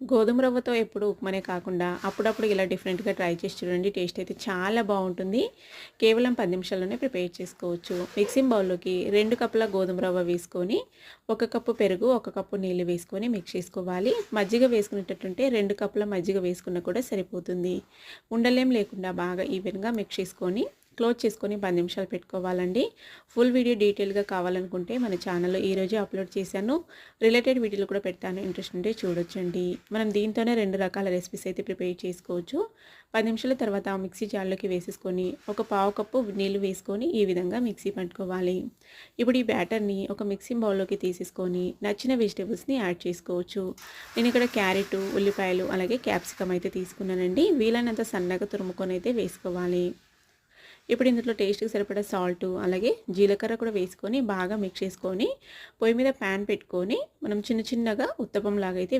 గోధుమ రవ్వతో ఎప్పుడు ఉప్మానే కాకుండా అప్పుడప్పుడు ఇలా డిఫరెంట్‌గా ట్రై చేసి చూడండి. టేస్ట్ అయితే చాలా బావుంటుంది. కేవలం 10 నిమిషాల్లోనే ప్రిపేర్ చేసుకోవచ్చు. మిక్సింగ్ బౌల్‌లోకి 2 కప్పుల గోధుమ రవ్వ వేసుకొని, 1 కప్పు పెరుగు, 1 కప్పు నీళ్లు వేసుకొని మిక్స్ చేసుకోవాలి. మజ్జిగ వేసుకునేటట్టుంటే 2 కప్పుల మజ్జిగ వేసుకున్నా కూడా సరిపోతుంది. ఉండలేం లేకుండా బాగా ఈవెన్‌గా మిక్స్ చేసుకొని క్లోజ్ చేసుకొని 10 నిమిషాలు పెట్టుకోవాలండి. ఫుల్ వీడియో డీటెయిల్‌గా కావాలనుకుంటే మన ఛానల్‌లో ఈరోజే అప్లోడ్ చేశాను. రిలేటెడ్ వీడియోలు కూడా పెడతాను. ఇంట్రెస్ట్ ఉంటే చూడొచ్చండి. మనం దీంతోనే 2 రకాల రెసిపీస్ అయితే ప్రిపేర్ చేసుకోవచ్చు. 10 నిమిషాల తర్వాత మిక్సీ జార్‌లోకి వేసేసుకొని ఒక పావు కప్పు నీళ్లు వేసుకొని ఈ విధంగా మిక్సీ పట్టుకోవాలి. ఇప్పుడు ఈ బ్యాటర్‌ని ఒక మిక్సింగ్ బౌల్‌లోకి తీసేసుకొని నచ్చిన వెజిటబుల్స్‌ని యాడ్ చేసుకోవచ్చు. నేను ఇక్కడ క్యారెట్, ఉల్లిపాయలు అలాగే క్యాప్సికమ్ అయితే తీసుకున్నానండి. వీలైనంత సన్నగా తురుముకొని అయితే వేసుకోవాలి. ఇప్పుడు ఇందులో టేస్ట్‌కి సరిపడా సాల్ట్ అలాగే జీలకర్ర కూడా వేసుకొని బాగా మిక్స్ చేసుకొని పొయ్యి మీద ప్యాన్ పెట్టుకొని మనం చిన్న చిన్నగా ఉత్తపంలాగా అయితే